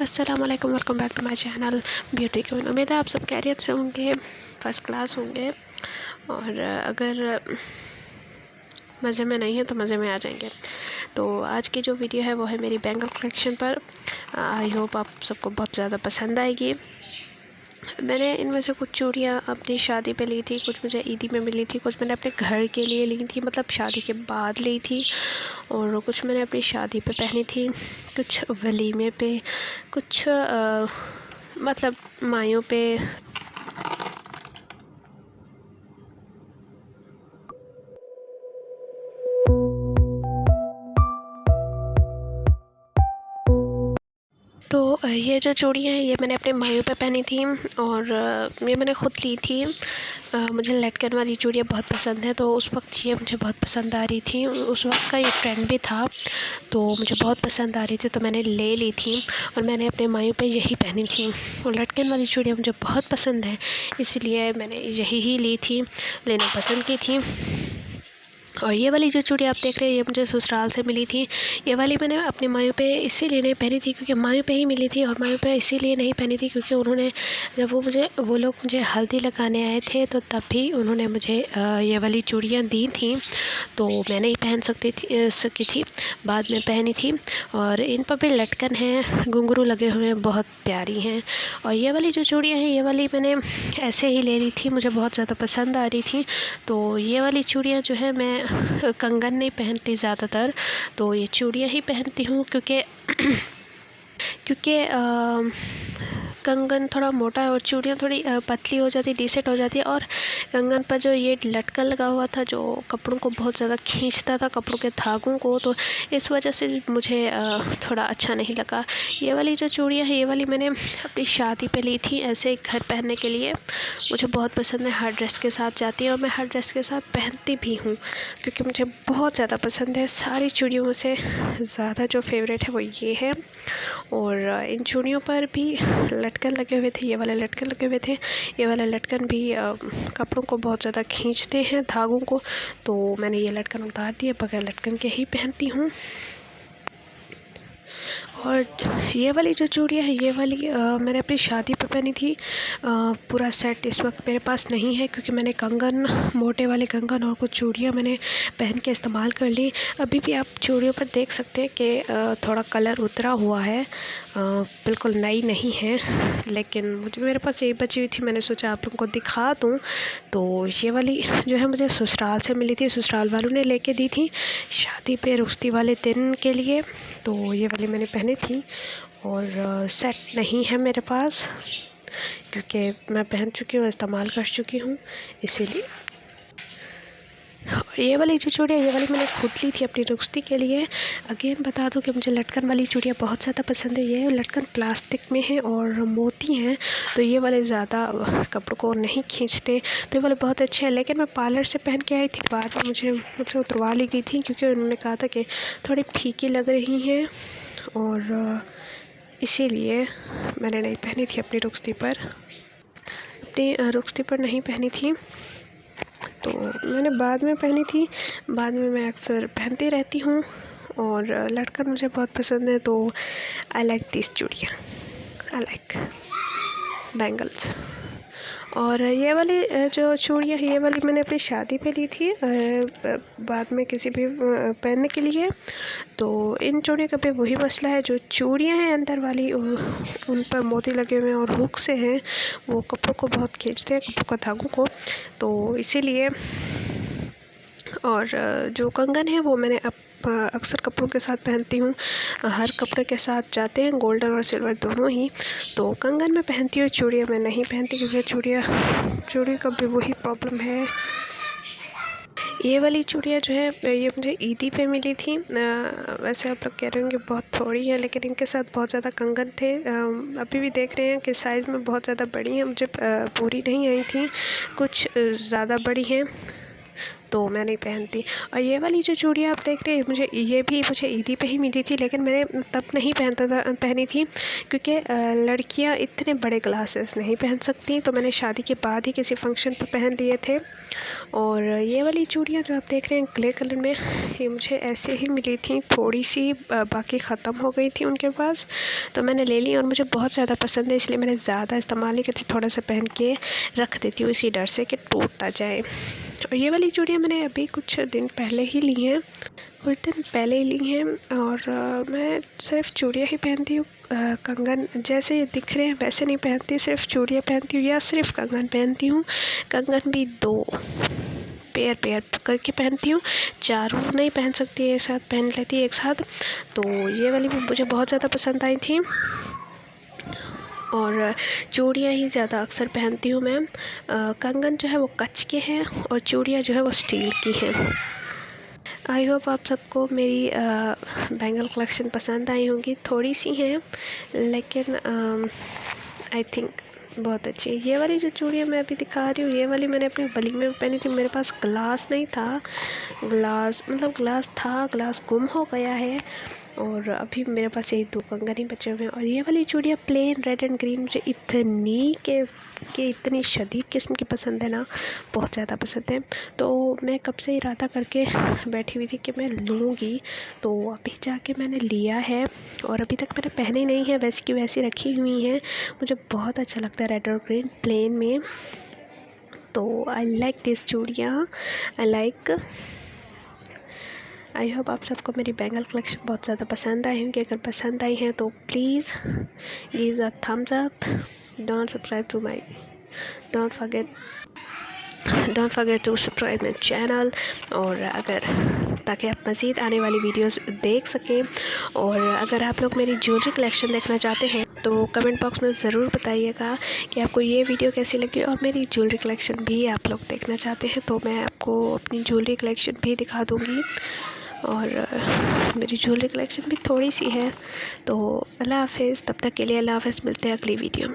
अस्सलाम वालेकुम, welcome back to my channel beauty queen. उम्मीद है आप सब खैरियत से होंगे, फ़र्स्ट क्लास होंगे। और अगर मज़े में नहीं है तो मज़े में आ जाएंगे। तो आज की जो वीडियो है वो है मेरी बैंगल कलेक्शन पर। आई होप आप सबको बहुत ज़्यादा पसंद आएगी। मैंने इनमें से कुछ चूड़ियाँ अपनी शादी पे ली थी, कुछ मुझे ईदी में मिली थी, कुछ मैंने अपने घर के लिए ली थी, मतलब शादी के बाद ली थी, और कुछ मैंने अपनी शादी पे पहनी थी, कुछ वलीमे पे, कुछ मतलब मायों पे। तो ये जो चूड़ियाँ हैं ये मैंने अपने मायों पे पहनी थी, और ये मैंने ख़ुद ली थी। मुझे लटकन वाली चूड़ियाँ बहुत पसंद है, तो उस वक्त ये मुझे बहुत पसंद आ रही थी। उस वक्त का ये ट्रेंड भी था, तो मुझे बहुत पसंद आ रही थी, तो मैंने ले ली थी और मैंने अपने मायों पे यही पहनी थी। और लटकन वाली चूड़ियाँ मुझे बहुत पसंद है, इसलिए मैंने यही ही ली थी, लेना पसंद की थी। और ये वाली जो चूड़ी आप देख रहे हैं ये मुझे ससुराल से मिली थी। ये वाली मैंने अपने मायों पे इसीलिए नहीं पहनी थी क्योंकि मायों पे ही मिली थी, और मायों पे इसीलिए नहीं पहनी थी क्योंकि उन्होंने जब वो लोग मुझे हल्दी लगाने आए थे तो तब भी उन्होंने मुझे ये वाली चूड़ियाँ दी थी, तो मैं नहीं पहन सकी थी, बाद में पहनी थी। और इन पर भी लटकन हैं, घुंघरू लगे हुए हैं, बहुत प्यारी हैं। और ये वाली जो चूड़ियाँ हैं ये वाली मैंने ऐसे ही ले ली थी, मुझे बहुत ज़्यादा पसंद आ रही थी। तो ये वाली चूड़ियाँ जो है मैं कंगन नहीं पहनती ज़्यादातर, तो ये चूड़ियाँ ही पहनती हूँ क्योंकि कंगन थोड़ा मोटा है और चूड़ियाँ थोड़ी पतली हो जाती, डिसेंट हो जाती है। और कंगन पर जो ये लटकन लगा हुआ था जो कपड़ों को बहुत ज़्यादा खींचता था, कपड़ों के धागों को, तो इस वजह से मुझे थोड़ा अच्छा नहीं लगा। ये वाली जो चूड़ियाँ हैं ये वाली मैंने अपनी शादी पे ली थी, ऐसे घर पहनने के लिए। मुझे बहुत पसंद है, हर ड्रेस के साथ जाती है और मैं हर ड्रेस के साथ पहनती भी हूँ क्योंकि मुझे बहुत ज़्यादा पसंद है। सारी चूड़ियों में से ज़्यादा जो फेवरेट है वो ये है। और इन चूड़ियों पर भी लटकन लगे हुए थे, ये वाले लटकन लगे हुए थे। ये वाले लटकन भी कपड़ों को बहुत ज़्यादा खींचते हैं, धागों को, तो मैंने ये लटकन उतार दिए, बगैर लटकन के ही पहनती हूँ। और ये वाली जो चूड़ियाँ है ये वाली मैंने अपनी शादी पे पहनी थी। पूरा सेट इस वक्त मेरे पास नहीं है क्योंकि मैंने कंगन, मोटे वाले कंगन और कुछ चूड़ियाँ मैंने पहन के इस्तेमाल कर ली। अभी भी आप चूड़ियों पर देख सकते हैं कि थोड़ा कलर उतरा हुआ है, बिल्कुल नई नहीं है, लेकिन मेरे पास यही बची हुई थी, मैंने सोचा आप लोगों को दिखा दूँ। तो ये वाली जो है मुझे ससुराल से मिली थी, ससुराल वालों ने लेके दी थी शादी पे रुश्ती वाले दिन के लिए, तो ये वाली मैंने पहनी थी। और सेट नहीं है मेरे पास क्योंकि मैं पहन चुकी हूँ, इस्तेमाल कर चुकी हूँ, इसीलिए। और ये वाली जो चूड़ियाँ ये वाली मैंने खुद ली थी अपनी रुश्ती के लिए। अगेन बता दूं कि मुझे लटकन वाली चूड़ियाँ बहुत ज़्यादा पसंद है। ये लटकन प्लास्टिक में है और मोती हैं, तो ये वाले ज़्यादा कपड़ों को नहीं खींचते, तो ये वाले बहुत अच्छे हैं। लेकिन मैं पार्लर से पहन के आई थी, बाद में मुझसे उतरवा ली गई थी क्योंकि उन्होंने कहा था कि थोड़ी फीकी लग रही हैं, और इसीलिए मैंने नहीं पहनी थी अपनी रुश्ती पर, नहीं पहनी थी। तो मैंने बाद में पहनी थी, बाद में मैं अक्सर पहनती रहती हूँ। और लटकन मुझे बहुत पसंद है, तो आई लाइक दिस चूड़ियाँ, आई लाइक बैंगल्स। और ये वाली जो चूड़ियाँ ये वाली मैंने अपनी शादी पे ली थी, बाद में किसी भी पहनने के लिए। तो इन चूड़ियों का भी वही मसला है, जो चूड़ियाँ हैं अंदर वाली उन पर मोती लगे हुए हैं और हुक से हैं, वो कपड़ों को बहुत खींचते हैं, कपड़ों का धागों को, तो इसीलिए। और जो कंगन है वो मैंने अक्सर कपड़ों के साथ पहनती हूँ, हर कपड़े के साथ जाते हैं, गोल्डन और सिल्वर दोनों ही। तो कंगन में पहनती हूँ, चूड़ियाँ मैं नहीं पहनती क्योंकि चूड़ी का भी वही प्रॉब्लम है। ये वाली चूड़ियाँ जो है ये मुझे ईदी पे मिली थी। वैसे आप लोग कह रहे होंगे बहुत थोड़ी है, लेकिन इनके साथ बहुत ज़्यादा कंगन थे। अभी भी देख रहे हैं कि साइज़ में बहुत ज़्यादा बड़ी हैं, मुझे पूरी नहीं आई थी, कुछ ज़्यादा बड़ी हैं। तो मैं नहीं पहनती। और ये वाली जो चूड़ियाँ आप देख रहे हैं मुझे ईदी पे ही मिली थी, लेकिन मैंने तब नहीं पहनी थी क्योंकि लड़कियाँ इतने बड़े ग्लासेस नहीं पहन सकती, तो मैंने शादी के बाद ही किसी फंक्शन पर पहन लिए थे। और ये वाली चूड़ियाँ जो आप देख रहे हैं ग्रे कलर में, ये मुझे ऐसे ही मिली थी, थोड़ी सी बाकी ख़त्म हो गई थी उनके पास, तो मैंने ले ली और मुझे बहुत ज़्यादा पसंद है, इसलिए मैंने ज़्यादा इस्तेमाल नहीं करती, थोड़ा सा पहन के रख देती हूँ इसी डर से कि टूट ना जाए। और ये वाली चूड़ियाँ मैंने अभी कुछ दिन पहले ही ली हैं, कुछ दिन पहले ही ली हैं। और मैं सिर्फ चूड़ियाँ ही पहनती हूँ, कंगन जैसे ये दिख रहे हैं वैसे नहीं पहनती, सिर्फ चूड़ियाँ पहनती हूँ या सिर्फ कंगन पहनती हूँ। कंगन भी 2 पेयर करके पहनती हूँ, चारों नहीं पहन सकती है, एक साथ पहन लेती है एक साथ। तो ये वाली भी मुझे बहुत ज़्यादा पसंद आई थी। और चूड़ियाँ ही ज़्यादा अक्सर पहनती हूँ मैं। कंगन जो है वो कच के हैं और चूड़ियाँ जो है वो स्टील की हैं। आई होप आप सबको मेरी बैंगल कलेक्शन पसंद आई होंगी, थोड़ी सी हैं लेकिन आई थिंक बहुत अच्छी है। ये वाली जो चूड़ियाँ मैं अभी दिखा रही हूँ, ये वाली मैंने अपनी बली में पहनी थी, मेरे पास ग्लास नहीं था, ग्लास गुम हो गया है और अभी मेरे पास यही 2 कंगन ही बचे हुए हैं। और ये वाली चूड़ियाँ प्लेन रेड एंड ग्रीन मुझे इतनी शदीद किस्म की पसंद है ना, बहुत ज़्यादा पसंद है। तो मैं कब से इरादा करके बैठी हुई थी कि मैं लूँगी, तो अभी जाके मैंने लिया है और अभी तक मैंने पहनी नहीं है, वैसी की वैसी रखी हुई हैं। मुझे बहुत अच्छा लगता है रेड और ग्रीन प्लेन में, तो आई लाइक दिस चूड़ियाँ। आई होप आप सबको मेरी बैंगल कलेक्शन बहुत ज़्यादा पसंद आई होंगी। अगर पसंद आई हैं तो please give a thumbs up, don't forget to subscribe my channel. और ताकि आप मज़ीद आने वाली वीडियोस देख सकें। और अगर आप लोग मेरी ज्वेलरी कलेक्शन देखना चाहते हैं तो कमेंट बॉक्स में ज़रूर बताइएगा कि आपको ये वीडियो कैसी लगी, और मेरी ज्वेलरी कलेक्शन भी आप लोग देखना चाहते हैं तो मैं आपको अपनी ज्वेलरी कलेक्शन भी दिखा दूँगी। और मेरी ज्वेलरी कलेक्शन भी थोड़ी सी है। तो अल्लाह हाफ़िज़, तब तक के लिए अल्लाह हाफ़िज़, मिलते हैं अगली वीडियो में।